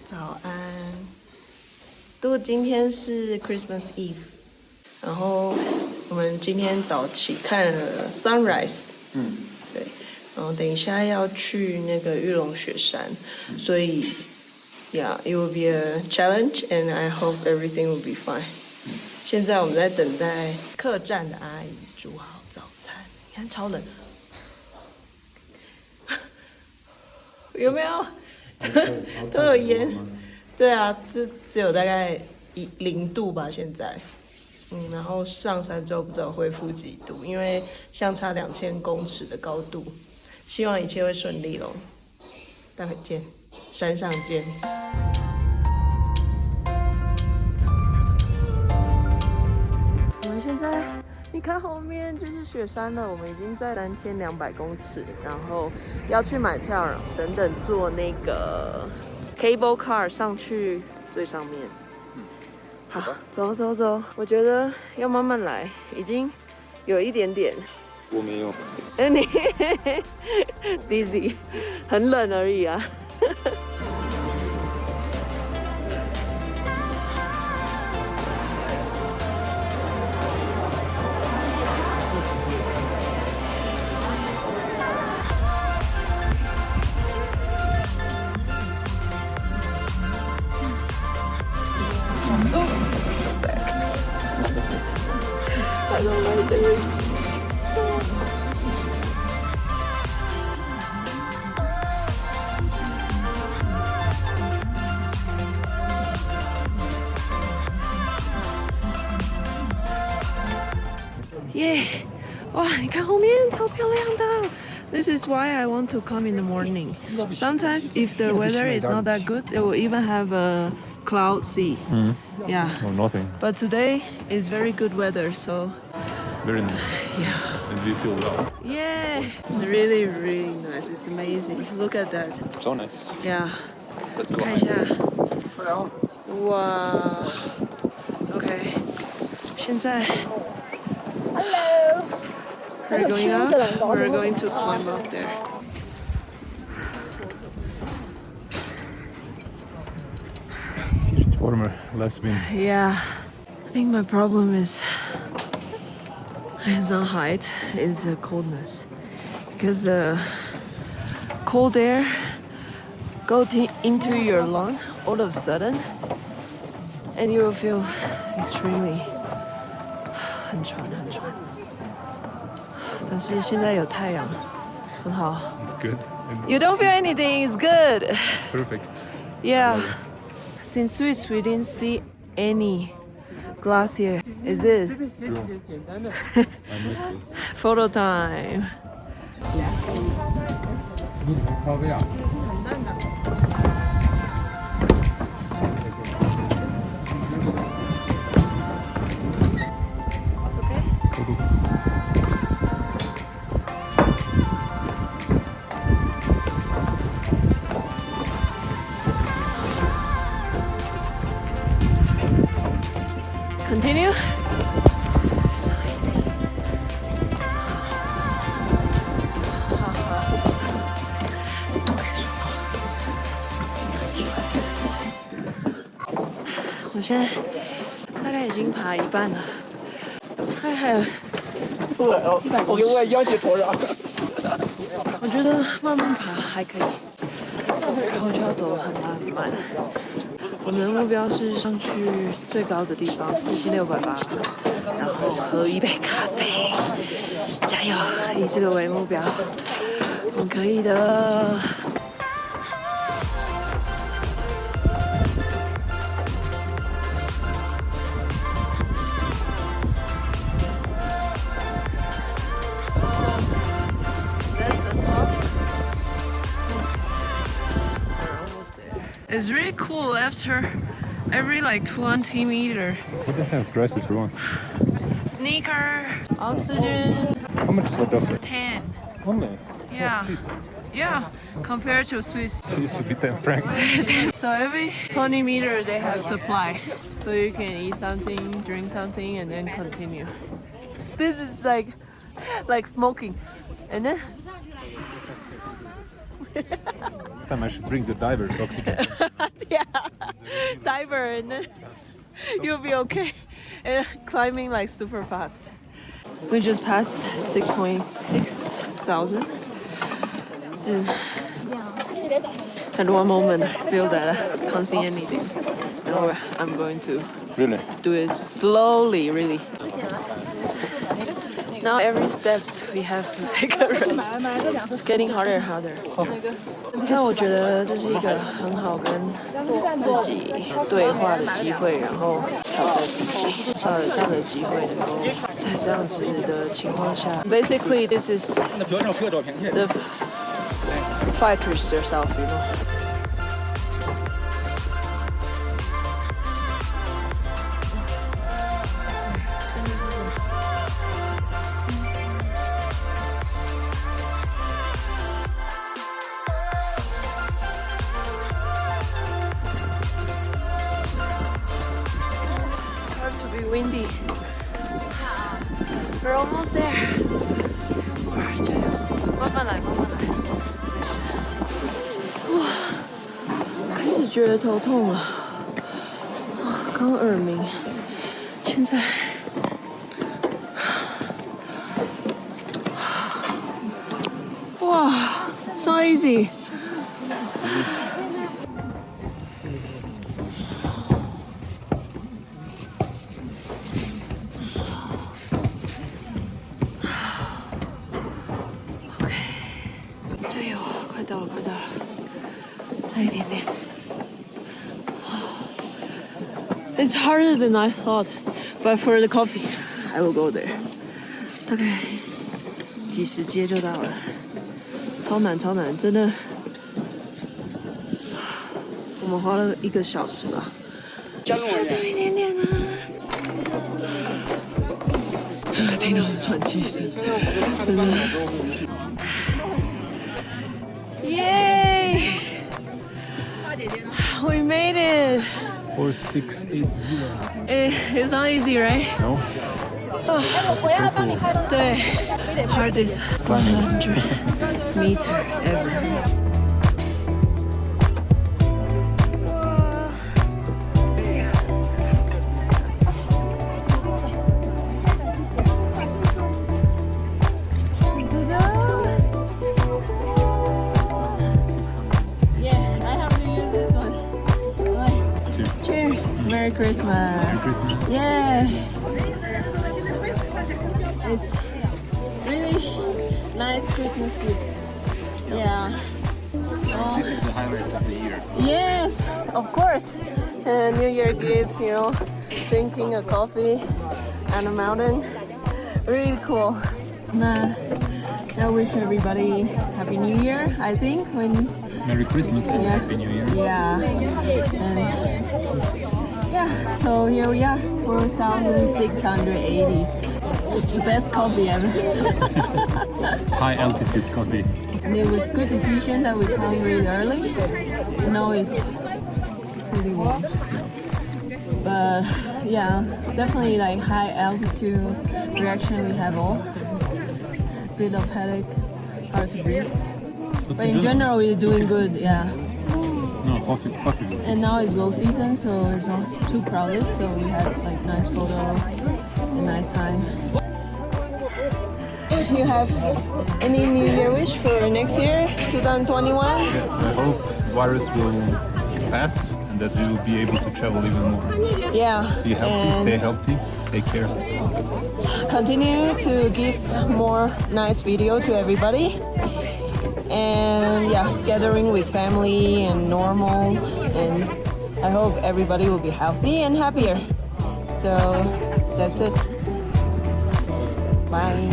早安。今天是 Christmas Eve， 然后我们今天早起看了 sunrise， 对，然后等一下要去那个玉龙雪山，所以 yeah it will be a challenge and I hope everything will be fine。现在我们在等待客栈的阿姨煮好早餐，你看超冷，有没有？都有烟。对啊，这只有大概0度吧，现在。然后上山之后不知道恢复几度，因为相差2000公尺的高度。希望一切会顺利咯。待会见，山上见。我们现在，你看后面就是雪山了，我们已经在3200公尺，然后要去买票，等等坐那个 cable car 上去最上面。好，走走走，我觉得要慢慢来，已经有一点点。我没有。你 dizzy， 很冷而已啊。I don't like this. Yeah! 哇，你看后面超漂亮的。This is why I want to come in the morning. Sometimes if the weather is not that good, they will even have a cloud sea. Yeah. Or nothing. But today is very good weather, so. Very nice. Yeah. And we feel well. Yeah. Really, really nice. It's amazing. Look at that. So nice. Yeah. Let's go. 看一下。哇。OK。现在。Hello. We're going up. We're going to climb up there. It's warmer, less wind. Yeah. I think my problem is it's not height, it's the coldness. Because the cold air goes into your lung all of a sudden and you will feel extremely 很喘。但是现在有太阳，很好。It's good. You don't feel anything, it's good. Perfect. Yeah. Since Swiss, we didn't see any glacier. Is it? I missed it. Photo time. Continue.我现在大概已经爬一半了，还有100公尺。我腰解头上。我觉得慢慢爬还可以，然后就要走很慢。我们的目标是上去最高的地方4680，然后喝一杯咖啡，加油！以这个为目标，我们可以的。It's really cool after every like 20 meters. What the hell price is wrong? Sneaker, oxygen. How much is that? 10. Only? Yeah. Yeah. Compared to Swiss. It used to be 10 francs. So every 20 meters they have supply. So you can eat something, drink something, and then continue. This is like smoking. And then Time I should bring the diver's oxygen. yeah, diver, and then you'll be okay. And climbing like super fast. We just passed 6.6 thousand. And at one moment, I feel that I can't see anything. Now I'm going to do it slowly, really. Now every steps we have to take a rest. It's getting harder and harder. 但我觉得这是一个很好跟自己对话的机会，然后挑战自己。少有这样的机会，能够在这样子的情况下 ，basically this is the fighters yourself, you know. Windy. We're almost there. 哇，加油！慢慢来，慢慢来。没事。哇，开始觉得头痛了。刚耳鸣，现在。哇 ，so easy. It's harder than I thought, but for the coffee, I will go there. 大概几十阶就到了，超难，超难，真的。我们花了1个小时吧，就差这一点点了。听到我喘气声，真的。Yay! We made it. 4680. It's not easy, right? No. 对 ，hardest 100 meter ever. Merry Christmas. Merry Christmas. Yeah. It's really nice Christmas gift. Yeah. Oh. This is the highlight of the year. Yes, of course. New Year gifts, you know, drinking a coffee on a mountain. Really cool. I wish everybody Happy New Year, I think. Merry Christmas and Happy New Year. Yeah. And yeah, so here we are, 4,680. It's the best coffee ever. High altitude coffee. And it was good decision that we come really early. Now it's pretty warm. But yeah, definitely like high altitude reaction we have all. Bit of headache, hard to breathe. But in general, we're doing good, yeah. No, coffee. And now it's low season, so it's not too crowded. So we had like nice photo, a nice time. You have any New Year wish for next year, 2021? I hope virus will pass and that we will be able to travel even more. Yeah. Be healthy, stay healthy, take care. Continue to give more nice video to everybody. And yeah, gathering with family and normal, and I hope everybody will be healthy and happier. So that's it. Bye.